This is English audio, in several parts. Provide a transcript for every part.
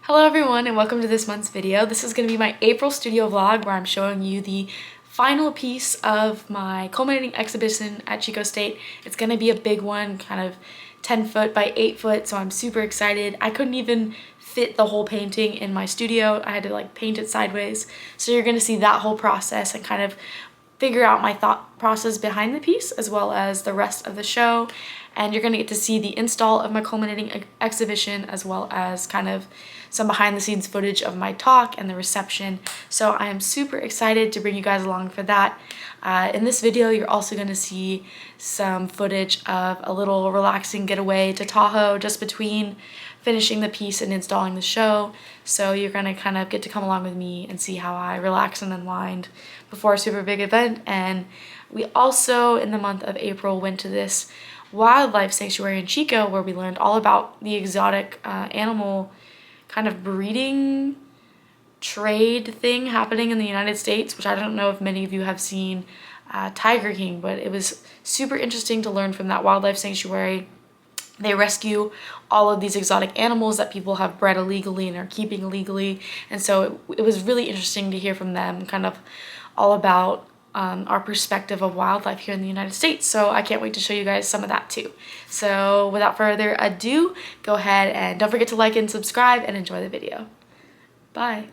Hello everyone and welcome to this month's video. This is going to be my April studio vlog where I'm showing you the final piece of my culminating exhibition at Chico State. It's going to be a big one, kind of 10 foot by 8 foot, so I'm super excited. I couldn't even fit the whole painting in my studio. I had to like paint it sideways. So you're going to see that whole process and kind of figure out my thought process behind the piece as well as the rest of the show. And you're going to get to see the install of my culminating exhibition as well as kind of some behind the scenes footage of my talk and the reception. So I am super excited to bring you guys along for that. In this video, you're also going to see some footage of a little relaxing getaway to Tahoe just between finishing the piece and installing the show. So you're going to kind of get to come along with me and see how I relax and unwind before a super big event. And we also, in the month of April, went to this wildlife sanctuary in Chico where we learned all about the exotic animal kind of breeding trade thing happening in the United States, which I don't know if many of you have seen Tiger King, but it was super interesting to learn from that wildlife sanctuary. They rescue all of these exotic animals that people have bred illegally and are keeping illegally, and so it was really interesting to hear from them kind of all about our perspective of wildlife here in the United States. So I can't wait to show you guys some of that too. So without further ado, go ahead and don't forget to like and subscribe and enjoy the video. Bye.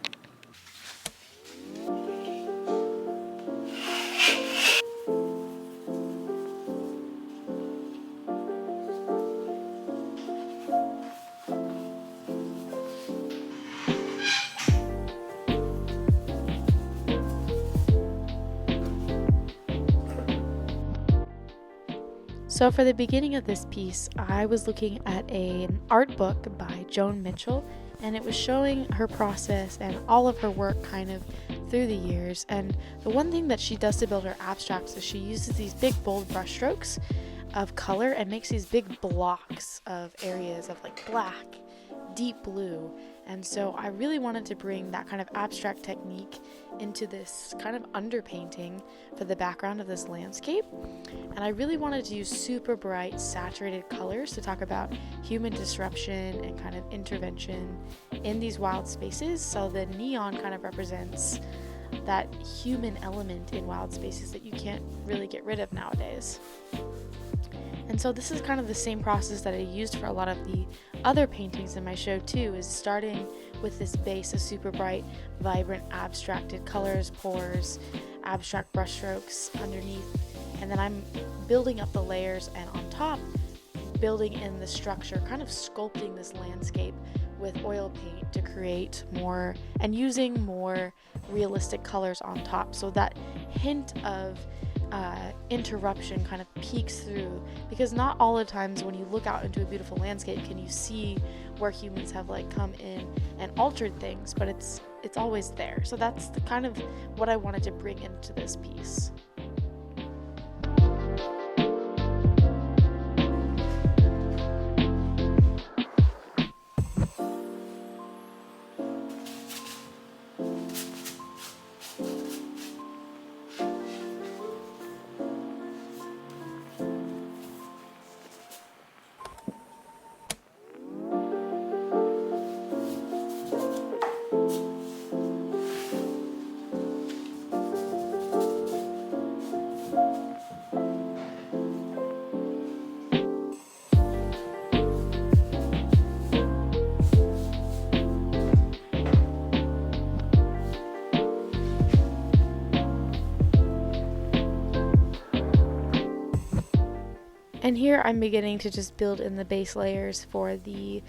So for the beginning of this piece, I was looking at an art book by Joan Mitchell, and it was showing her process and all of her work kind of through the years. And the one thing that she does to build her abstracts is she uses these big bold brush strokes of color and makes these big blocks of areas of like black, deep blue. And so I really wanted to bring that kind of abstract technique into this kind of underpainting for the background of this landscape. And I really wanted to use super bright saturated colors to talk about human disruption and kind of intervention in these wild spaces. So the neon kind of represents that human element in wild spaces that you can't really get rid of nowadays. And so this is kind of the same process that I used for a lot of the other paintings in my show too, is starting with this base of super bright, vibrant, abstracted colors, pores, abstract brushstrokes underneath, and then I'm building up the layers, and on top, building in the structure, kind of sculpting this landscape with oil paint to create more, and using more realistic colors on top, so that hint of interruption kind of peeks through, because not all the times when you look out into a beautiful landscape can you see where humans have like come in and altered things, but it's always there. So that's the kind of what I wanted to bring into this piece. And here I'm beginning to just build in the base layers for the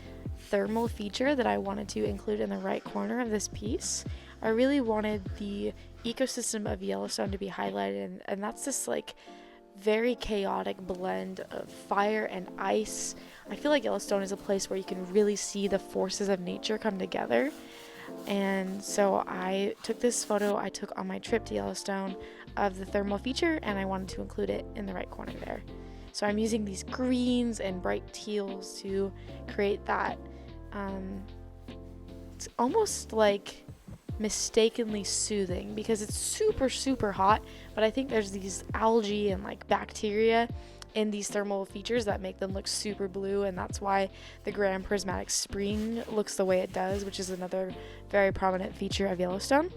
thermal feature that I wanted to include in the right corner of this piece. I really wanted the ecosystem of Yellowstone to be highlighted, and that's this like very chaotic blend of fire and ice. I feel like Yellowstone is a place where you can really see the forces of nature come together. And so I took this photo I took on my trip to Yellowstone of the thermal feature, and I wanted to include it in the right corner there. So I'm using these greens and bright teals to create that. It's almost like mistakenly soothing because it's super hot, but I think there's these algae and like bacteria in these thermal features that make them look super blue, and that's why the Grand Prismatic Spring looks the way it does, which is another very prominent feature of Yellowstone.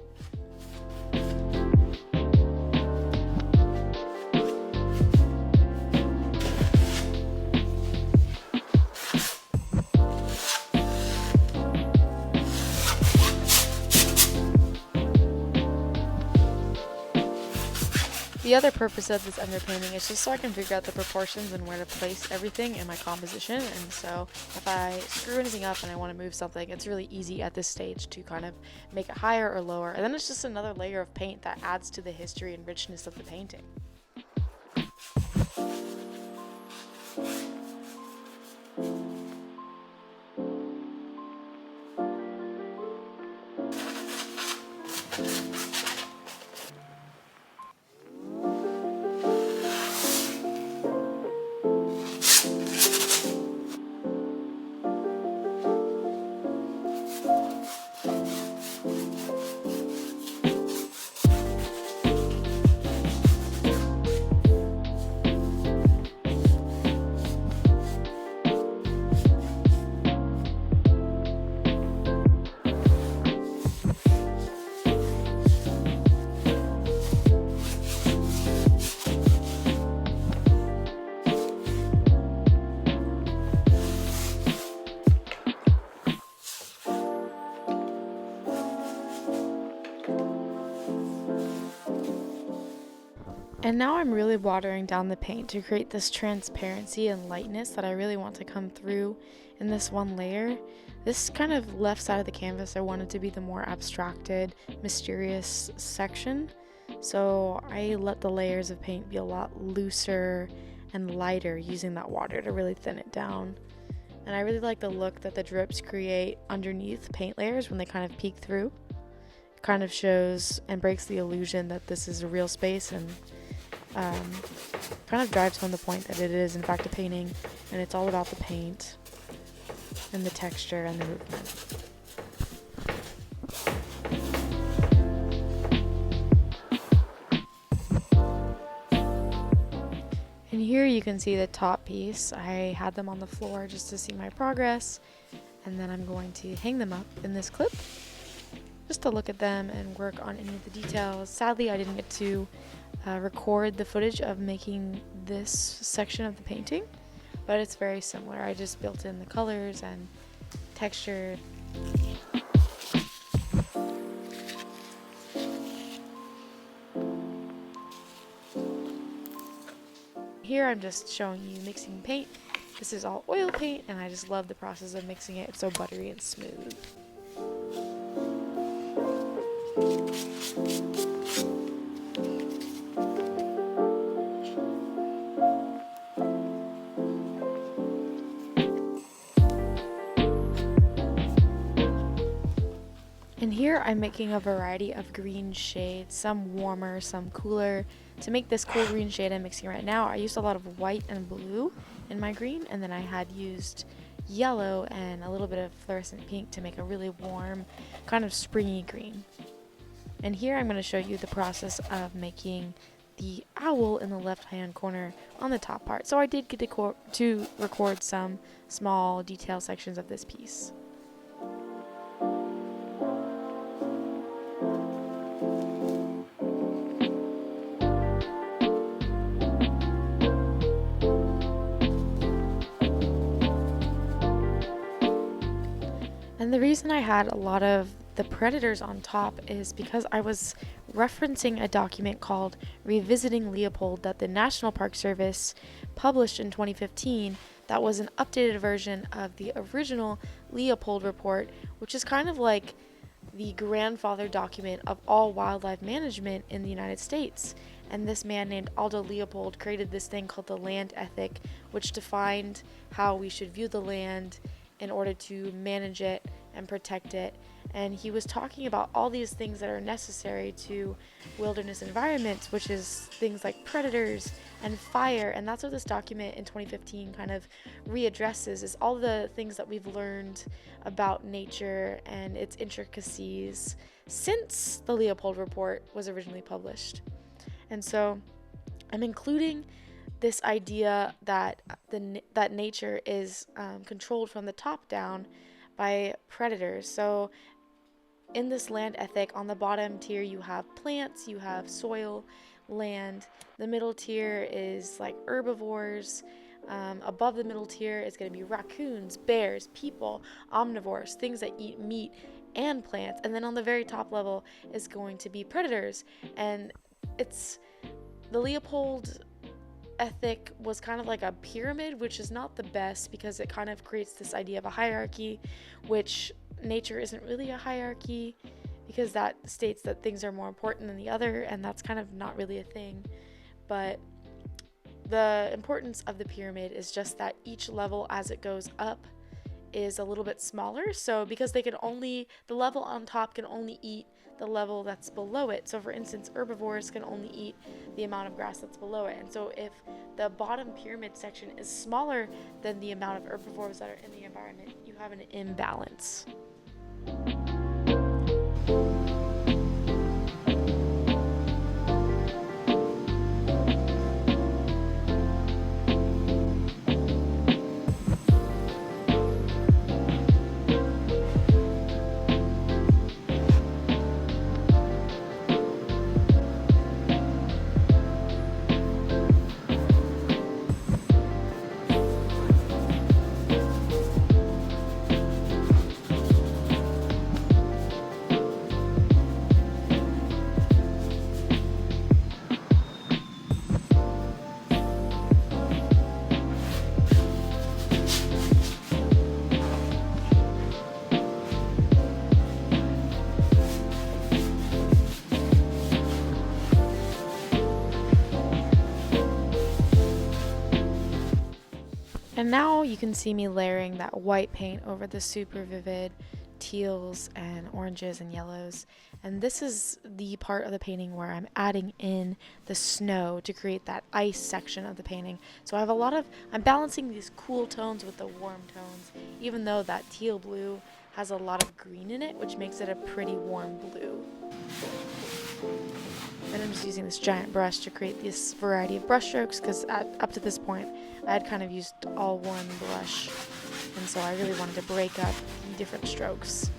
The other purpose of this underpainting is just so I can figure out the proportions and where to place everything in my composition, and so if I screw anything up and I want to move something, it's really easy at this stage to kind of make it higher or lower, and then it's just another layer of paint that adds to the history and richness of the painting. And now I'm really watering down the paint to create this transparency and lightness that I really want to come through in this one layer. This kind of left side of the canvas I wanted to be the more abstracted, mysterious section. So I let the layers of paint be a lot looser and lighter, using that water to really thin it down. And I really like the look that the drips create underneath paint layers when they kind of peek through. It kind of shows and breaks the illusion that this is a real space, and kind of drives home the point that it is in fact a painting, and it's all about the paint and the texture and the movement. And here you can see the top piece. I had them on the floor just to see my progress, and then I'm going to hang them up in this clip just to look at them and work on any of the details. Sadly, I didn't get to record the footage of making this section of the painting, but it's very similar. I just built in the colors and texture. Here I'm just showing you mixing paint. This is all oil paint, and I just love the process of mixing it. It's so buttery and smooth. And here I'm making a variety of green shades, some warmer, some cooler. To make this cool green shade I'm mixing right now, I used a lot of white and blue in my green, and then I had used yellow and a little bit of fluorescent pink to make a really warm, kind of springy green. And here I'm going to show you the process of making the owl in the left-hand corner on the top part. So I did get to record some small detail sections of this piece. And the reason I had a lot of the predators on top is because I was referencing a document called Revisiting Leopold that the National Park Service published in 2015 that was an updated version of the original Leopold report, which is kind of like the grandfather document of all wildlife management in the United States. And this man named Aldo Leopold created this thing called the land ethic, which defined how we should view the land in order to manage it and protect it. and he was talking about all these things that are necessary to wilderness environments, which is things like predators and fire. And that's what this document in 2015 kind of readdresses, is all the things that we've learned about nature and its intricacies since the Leopold Report was originally published. And so I'm including this idea that that nature is controlled from the top down by predators. So in this land ethic, on the bottom tier you have plants, you have soil, land. The middle tier is like herbivores. Above the middle tier is going to be raccoons, bears, people, omnivores, things that eat meat and plants. And then on the very top level is going to be predators. And it's the Leopold ethic was kind of like a pyramid, which is not the best because it kind of creates this idea of a hierarchy, which nature isn't really a hierarchy, because that states that things are more important than the other, and that's kind of not really a thing. But the importance of the pyramid is just that each level as it goes up is a little bit smaller. So because the level on top can only eat the level that's below it. So for instance, herbivores can only eat the amount of grass that's below it. And so if the bottom pyramid section is smaller than the amount of herbivores that are in the environment, you have an imbalance. And now you can see me layering that white paint over the super vivid teals and oranges and yellows. And this is the part of the painting where I'm adding in the snow to create that ice section of the painting. So I'm balancing these cool tones with the warm tones, even though that teal blue has a lot of green in it, which makes it a pretty warm blue. And I'm just using this giant brush to create this variety of brush strokes, because up to this point I had kind of used all one brush, and so I really wanted to break up different strokes.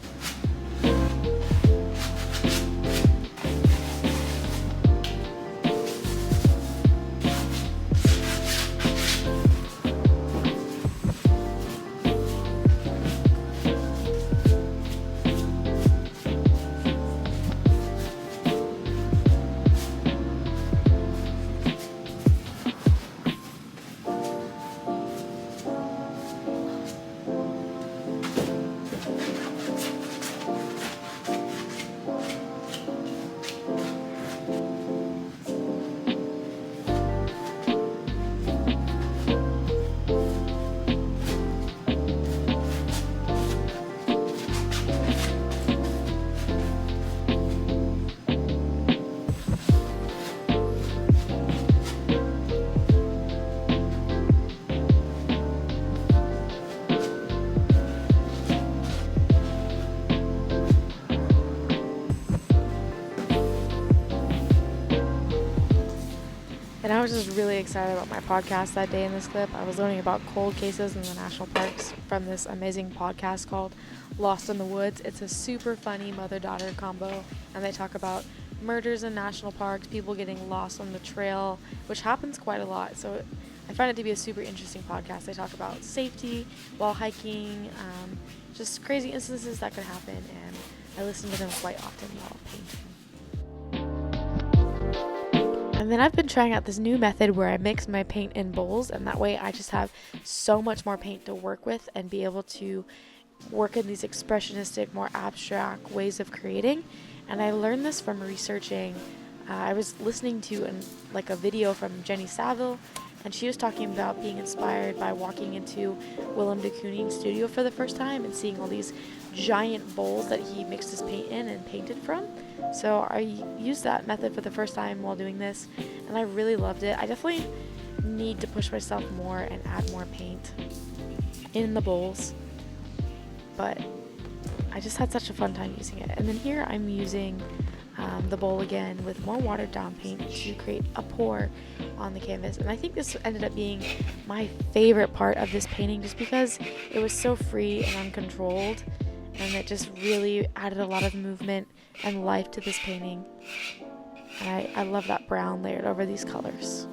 And I was just really excited about my podcast that day in this clip. I was learning about cold cases in the national parks from this amazing podcast called Lost in the Woods. It's a super funny mother-daughter combo, and they talk about murders in national parks, people getting lost on the trail, which happens quite a lot. So I find it to be a super interesting podcast. They talk about safety while hiking, just crazy instances that could happen, and I listen to them quite often while painting. And then I've been trying out this new method where I mix my paint in bowls, and that way I just have so much more paint to work with and be able to work in these expressionistic, more abstract ways of creating. And I learned this from researching. I was listening to a video from Jenny Saville, and she was talking about being inspired by walking into Willem de Kooning's studio for the first time and seeing all these giant bowls that he mixed his paint in and painted from. So I used that method for the first time while doing this, and I really loved it. I definitely need to push myself more and add more paint in the bowls, but I just had such a fun time using it. And then here I'm using the bowl again with more watered down paint to create a pour on the canvas, and I think this ended up being my favorite part of this painting just because it was so free and uncontrolled, and it just really added a lot of movement and life to this painting. And I love that brown layered over these colors.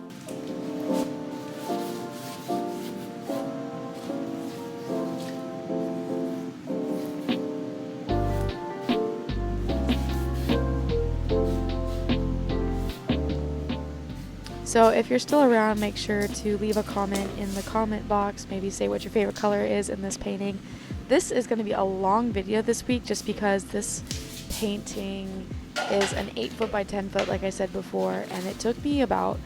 So if you're still around, make sure to leave a comment in the comment box. Maybe say what your favorite color is in this painting. This is going to be a long video this week just because this painting is an 8-foot by 10-foot, like I said before, and it took me about,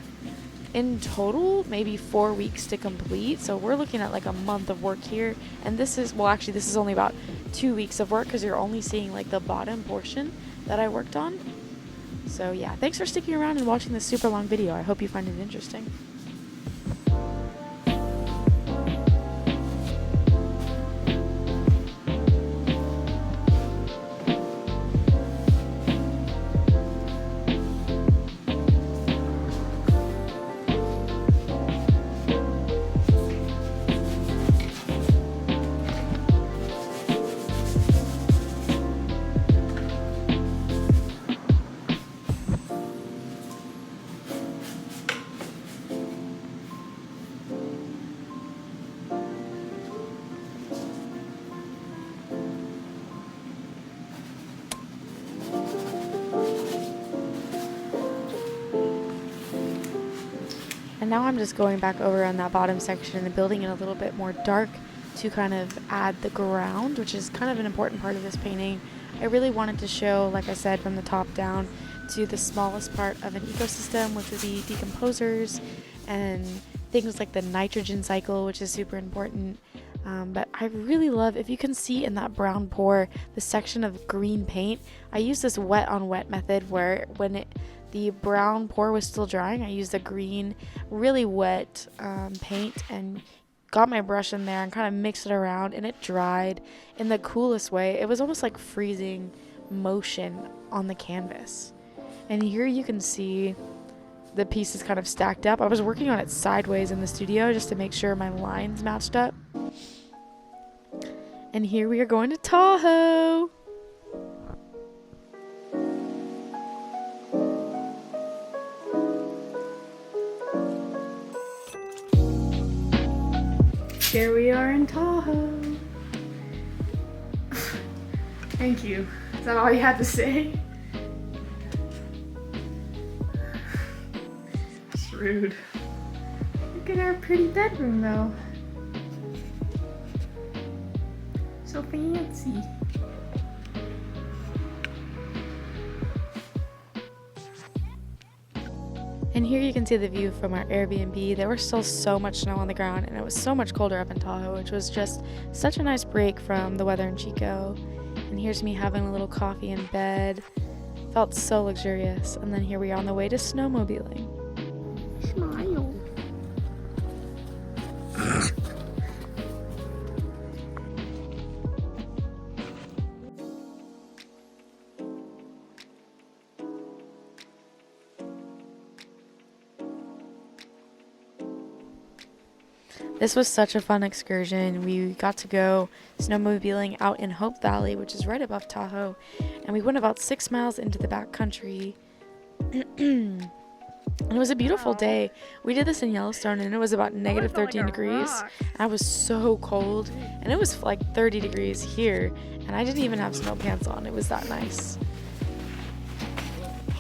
in total, maybe 4 weeks to complete. So we're looking at like a month of work here, and this is, well, actually this is only about 2 weeks of work because you're only seeing like the bottom portion that I worked on. So yeah, thanks for sticking around and watching this super long video. I hope you find it interesting. And now I'm just going back over on that bottom section and building it a little bit more dark to kind of add the ground, which is kind of an important part of this painting. I really wanted to show, like I said, from the top down to the smallest part of an ecosystem, which would be decomposers and things like the nitrogen cycle, which is super important. But I really love, if you can see in that brown pour, the section of green paint. I use this wet on wet method where when the brown pour was still drying, I used the green, really wet paint and got my brush in there and kind of mixed it around, and it dried in the coolest way. It was almost like freezing motion on the canvas. And here you can see the pieces kind of stacked up. I was working on it sideways in the studio just to make sure my lines matched up. And here we are going to Tahoe. Here we are in Tahoe. Thank you. Is that all you had to say? It's rude. Look at our pretty bedroom though. So fancy. And here you can see the view from our Airbnb. There was still so much snow on the ground, and it was so much colder up in Tahoe, which was just such a nice break from the weather in Chico. And here's me having a little coffee in bed. Felt so luxurious. And then here we are on the way to snowmobiling. Smile. This was such a fun excursion. We got to go snowmobiling out in Hope Valley, which is right above Tahoe, and we went about 6 miles into the backcountry. And it was a beautiful day. We did this in Yellowstone, and it was about negative 13 degrees. And I was so cold, and it was like 30 degrees here, and I didn't even have snow pants on. It was that nice.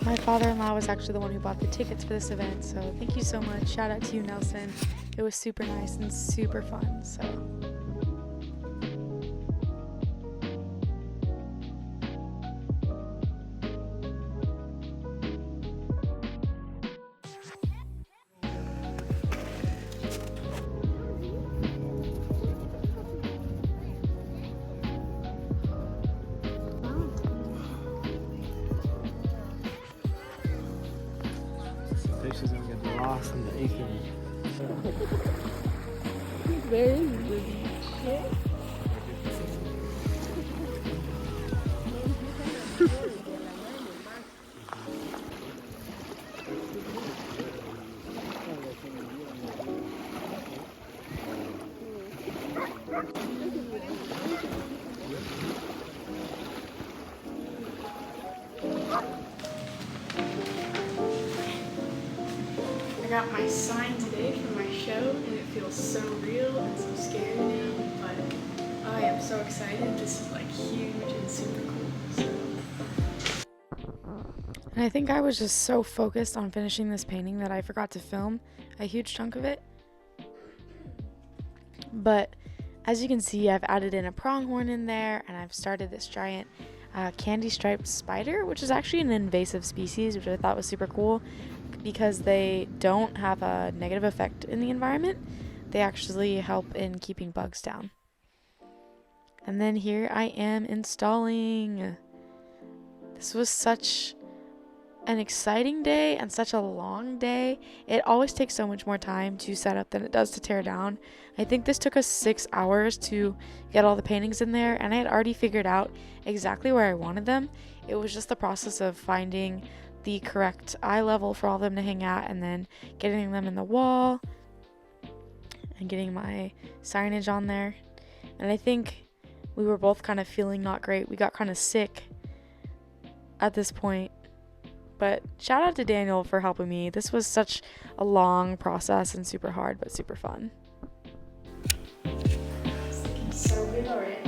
My father-in-law was actually the one who bought the tickets for this event, so thank you so much. Shout out to you, Nelson. It was super nice and super fun, so. Where is Lizzie? I got my sign today for my show, and it feels so real and so scary now, but I am so excited. This is like huge and super cool. So. And I think I was just so focused on finishing this painting that I forgot to film a huge chunk of it. But as you can see, I've added in a pronghorn in there, and I've started this giant candy striped spider, which is actually an invasive species, which I thought was super cool because they don't have a negative effect in the environment. They actually help in keeping bugs down. And then here I am installing. This was such an exciting day and such a long day. It always takes so much more time to set up than it does to tear down. I think this took us 6 hours to get all the paintings in there, and I had already figured out exactly where I wanted them. It was just the process of finding the correct eye level for all of them to hang at, and then getting them in the wall and getting my signage on there. And I think we were both kind of feeling not great. We got kind of sick at this point. But shout out to Daniel for helping me. This was such a long process and super hard, but super fun. It's looking so good already.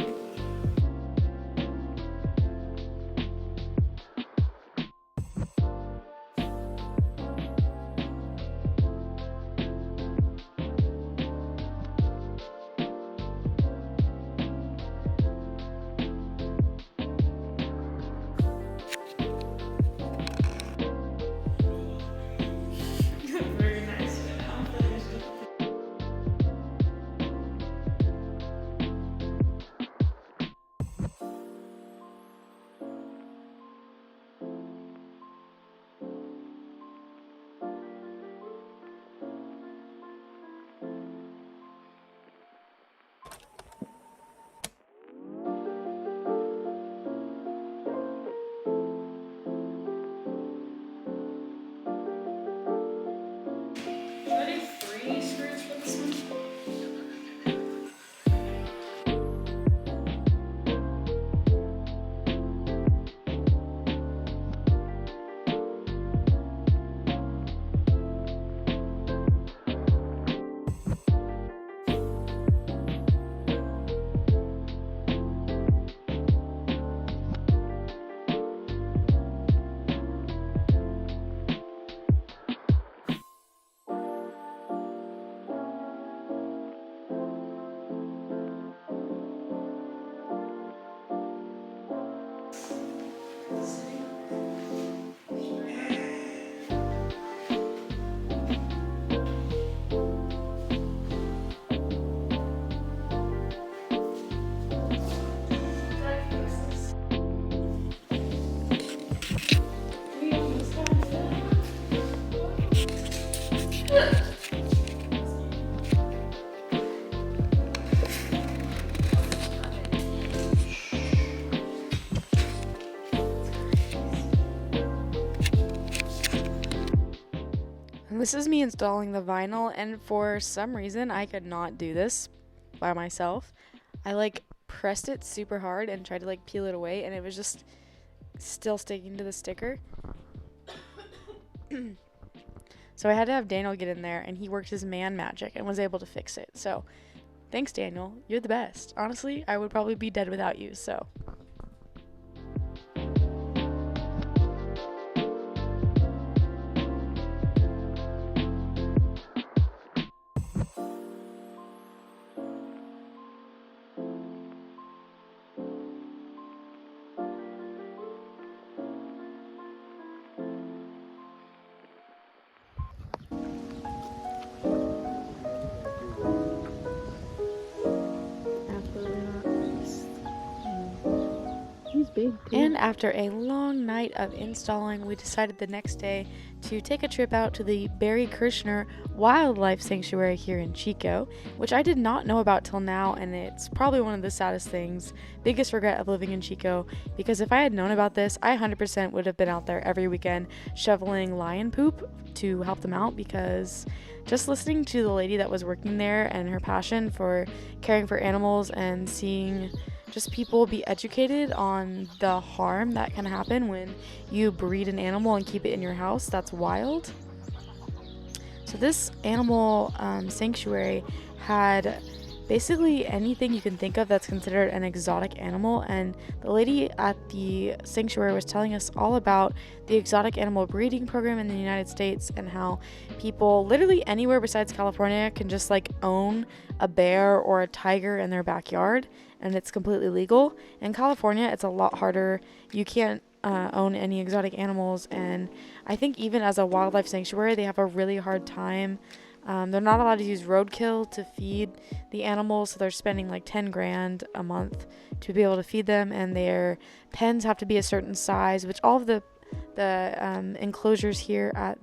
This is me installing the vinyl, and for some reason I could not do this by myself. I like pressed it super hard and tried to like peel it away, and it was just still sticking to the sticker. So I had to have Daniel get in there, and he worked his man magic and was able to fix it. So thanks, Daniel. You're the best. Honestly, I would probably be dead without you, so. Absolutely not. And after a long night of installing, we decided the next day to take a trip out to the Barry Kirshner Wildlife Sanctuary here in Chico, which I did not know about till now, and it's probably one of the saddest things, biggest regret of living in Chico, because if I had known about this, I 100% would have been out there every weekend shoveling lion poop to help them out, because just listening to the lady that was working there and her passion for caring for animals and seeing just people be educated on the harm that can happen when you breed an animal and keep it in your house, that's wild. So this animal sanctuary had basically anything you can think of that's considered an exotic animal, and the lady at the sanctuary was telling us all about the exotic animal breeding program in the United States and how people literally anywhere besides California can just like own a bear or a tiger in their backyard, and it's completely legal. In California, it's a lot harder. You can't own any exotic animals, and I think even as a wildlife sanctuary, they have a really hard time. They're not allowed to use roadkill to feed the animals, so they're spending like 10 grand a month to be able to feed them, and their pens have to be a certain size, which all of the enclosures here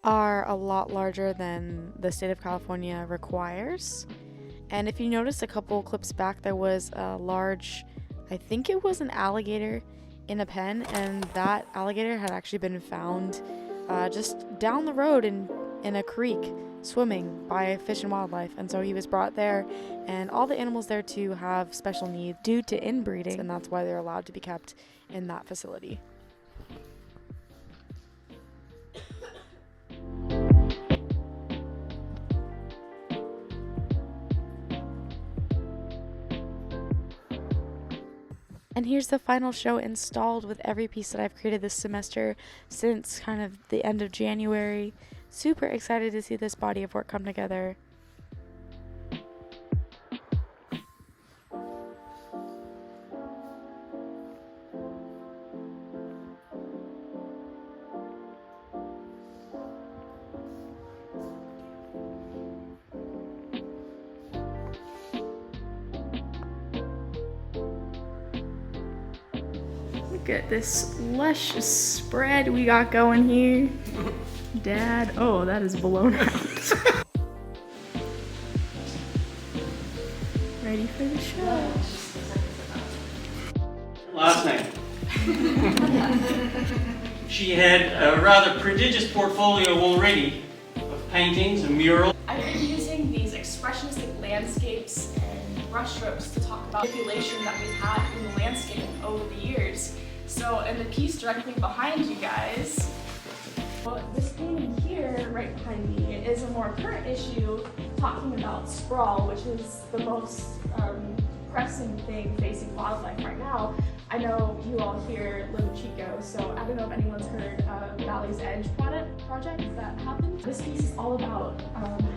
are a lot larger than the state of California requires. And if you notice a couple clips back, there was a large, I think it was an alligator in a pen, and that alligator had actually been found just down the road in a creek swimming by Fish and Wildlife, and so he was brought there, and all the animals there too have special needs due to inbreeding, and that's why they're allowed to be kept in that facility. And here's the final show installed with every piece that I've created this semester since kind of the end of January. Super excited to see this body of work come together. Look at this luscious spread we got going here. Dad, oh, that is blown out. Ready for the show. Last name. She had a rather prodigious portfolio already of paintings and murals. I've been using these expressionistic landscapes and brushstrokes to talk about manipulation that we've had in the landscape over the years. So, in the piece directly behind you guys, well, this painting here, right behind me, is a more current issue talking about sprawl, which is the most pressing thing facing wildlife right now. I know you all here live in Chico, so I don't know if anyone's heard of Valley's Edge project that happened. This piece is all about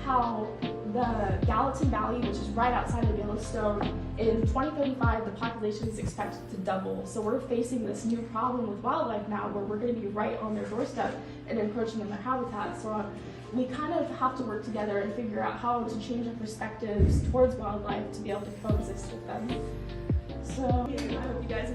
how the Gallatin Valley, which is right outside of Yellowstone, in 2035 the population is expected to double. So we're facing this new problem with wildlife now where we're going to be right on their doorstep and encroaching in their habitat. So we kind of have to work together and figure out how to change our perspectives towards wildlife to be able to coexist with them. So I hope you guys